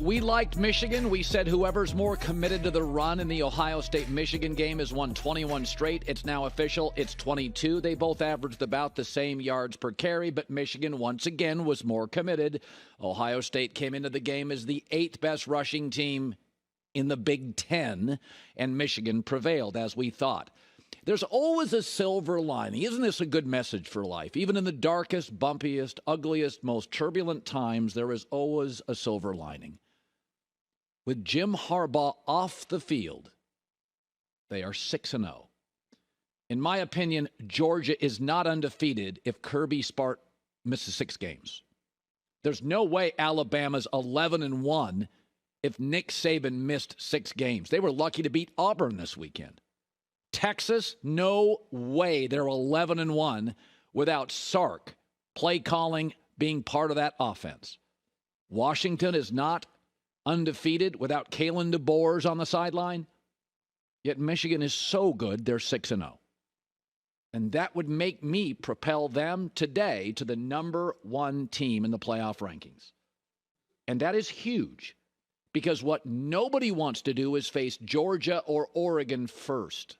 We liked Michigan. We said whoever's more committed to the run in the Ohio State-Michigan game has won 21 straight. It's now official. It's 22. They both averaged about the same yards per carry, but Michigan once again was more committed. Ohio State came into the game as the 8th best rushing team in the Big Ten, and Michigan prevailed, as we thought. There's always a silver lining. Isn't this a good message for life? Even in the darkest, bumpiest, ugliest, most turbulent times, there is always a silver lining. With Jim Harbaugh off the field, they are 6-0. In my opinion, Georgia is not undefeated if Kirby Smart misses 6 games. There's no way Alabama's 11-1 if Nick Saban missed 6 games. They were lucky to beat Auburn this weekend. Texas, no way they're 11-1 without Sark play calling being part of that offense. Washington is not undefeated without Kalen DeBoers on the sideline. Yet Michigan is so good, they're 6-0. And that would make me propel them today to the number 1 team in the playoff rankings. And that is huge, because what nobody wants to do is face Georgia or Oregon first.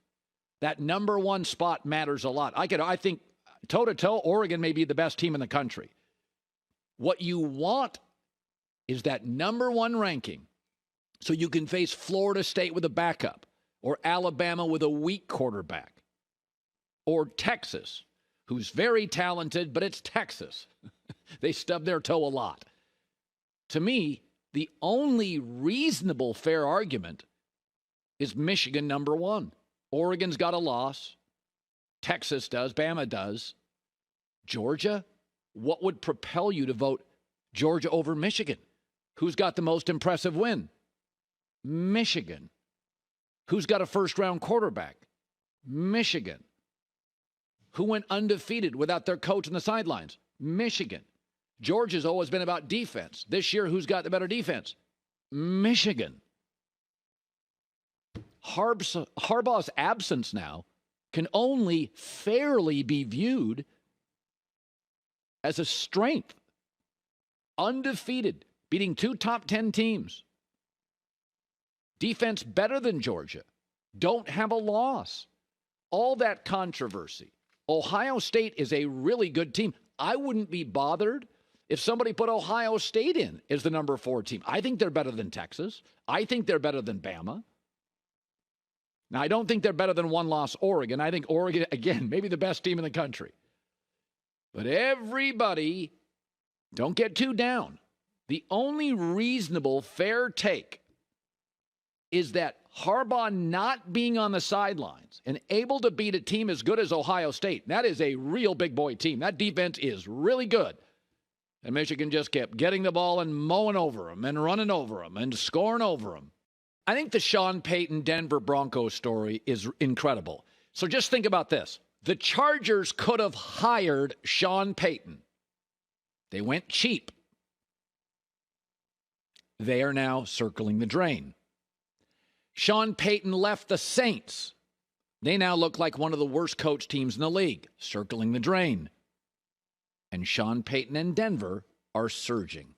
That number 1 spot matters a lot. I think toe-to-toe, Oregon may be the best team in the country. What you want is that number 1 ranking so you can face Florida State with a backup, or Alabama with a weak quarterback, or Texas, who's very talented, but it's Texas. They stub their toe a lot. To me, the only reasonable fair argument is Michigan number 1. Oregon's got a loss. Texas does. Bama does. Georgia? What would propel you to vote Georgia over Michigan? Who's got the most impressive win? Michigan. Who's got a first-round quarterback? Michigan. Who went undefeated without their coach on the sidelines? Michigan. Georgia's always been about defense. This year, who's got the better defense? Michigan. Harbaugh's absence now can only fairly be viewed as a strength. Undefeated, beating 2 top 10 teams. Defense better than Georgia. Don't have a loss. All that controversy. Ohio State is a really good team. I wouldn't be bothered if somebody put Ohio State in as the number 4 team. I think they're better than Texas. I think they're better than Bama. Now, I don't think they're better than one-loss Oregon. I think Oregon, again, maybe the best team in the country. But everybody, don't get too down. The only reasonable, fair take is that Harbaugh not being on the sidelines and able to beat a team as good as Ohio State, that is a real big boy team. That defense is really good. And Michigan just kept getting the ball and mowing over them and running over them and scoring over them. I think the Sean Payton Denver Broncos story is incredible. So just think about this. The Chargers could have hired Sean Payton. They went cheap. They are now circling the drain. Sean Payton left the Saints. They now look like one of the worst coach teams in the league, circling the drain. And Sean Payton and Denver are surging.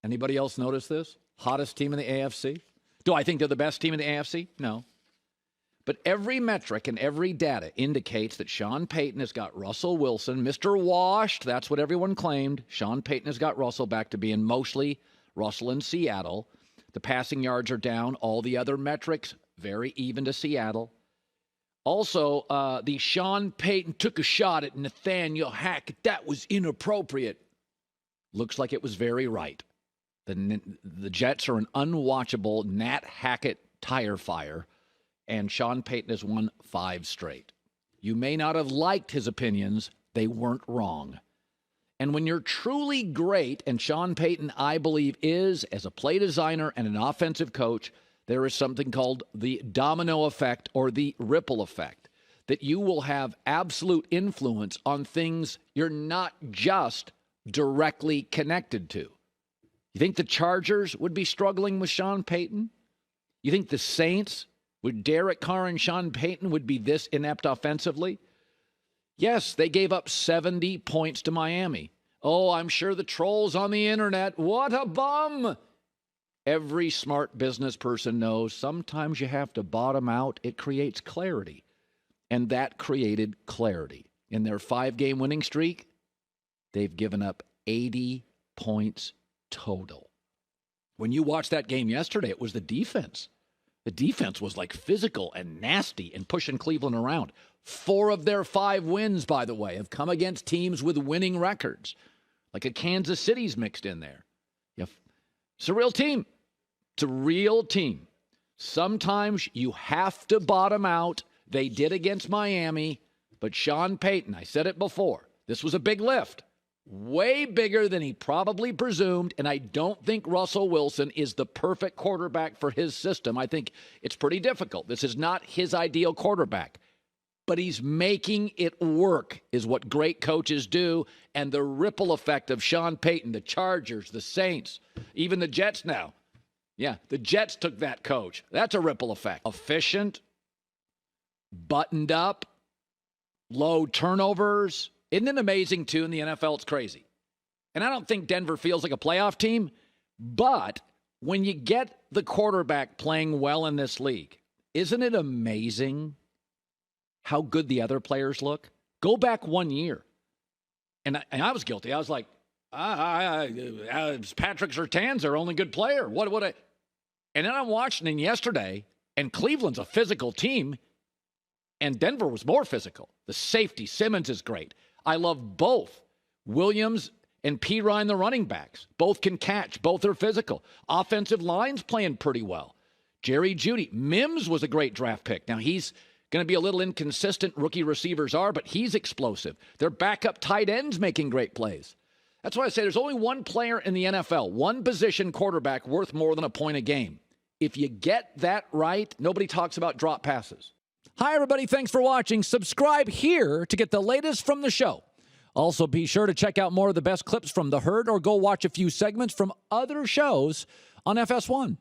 Anybody else notice this? Hottest team in the AFC? Do I think they're the best team in the AFC? No. But every metric and every data indicates that Sean Payton has got Russell Wilson, Mr. Washed, that's what everyone claimed. Sean Payton has got Russell back to being mostly Russell in Seattle. The passing yards are down. All the other metrics, very even to Seattle. Also, the Sean Payton took a shot at Nathaniel Hackett. That was inappropriate. Looks like it was very right. The Jets are an unwatchable Nat Hackett tire fire, and Sean Payton has won 5 straight. You may not have liked his opinions. They weren't wrong. And when you're truly great, and Sean Payton, I believe, is, as a play designer and an offensive coach, there is something called the domino effect or the ripple effect, that you will have absolute influence on things you're not just directly connected to. You think the Chargers would be struggling with Sean Payton? You think the Saints, with Derek Carr and Sean Payton, would be this inept offensively? Yes, they gave up 70 points to Miami. Oh, I'm sure the trolls on the internet, what a bum. Every smart business person knows sometimes you have to bottom out. It creates clarity. And that created clarity. In their 5-game winning streak, they've given up 80 points total. When you watched that game yesterday, it was the defense. The defense was like physical and nasty and pushing Cleveland around. 4 of their 5 wins, by the way, have come against teams with winning records. Like a Kansas City's mixed in there. It's a real team. It's a real team. Sometimes you have to bottom out. They did against Miami, but Sean Payton, I said it before, this was a big lift. Way bigger than he probably presumed, and I don't think Russell Wilson is the perfect quarterback for his system. I think it's pretty difficult. This is not his ideal quarterback, but he's making it work is what great coaches do, and the ripple effect of Sean Payton, the Chargers, the Saints, even the Jets now. Yeah, the Jets took that coach. That's a ripple effect. Efficient, buttoned up, low turnovers. Isn't it amazing, too, in the NFL? It's crazy. And I don't think Denver feels like a playoff team, but when you get the quarterback playing well in this league, isn't it amazing how good the other players look? Go back 1 year. And I was guilty. I was like, Patrick Surtain's their only good player. And then I'm watching him yesterday, and Cleveland's a physical team, and Denver was more physical. The safety, Simmons is great. I love both. Williams and P. Ryan, the running backs. Both can catch. Both are physical. Offensive line's playing pretty well. Jerry Jeudy. Mims was a great draft pick. Now, he's going to be a little inconsistent, rookie receivers are, but he's explosive. Their backup tight ends making great plays. That's why I say there's only one player in the NFL, one position quarterback worth more than a point a game. If you get that right, nobody talks about drop passes. Hi, everybody. Thanks for watching. Subscribe here to get the latest from the show. Also, be sure to check out more of the best clips from The Herd or go watch a few segments from other shows on FS1.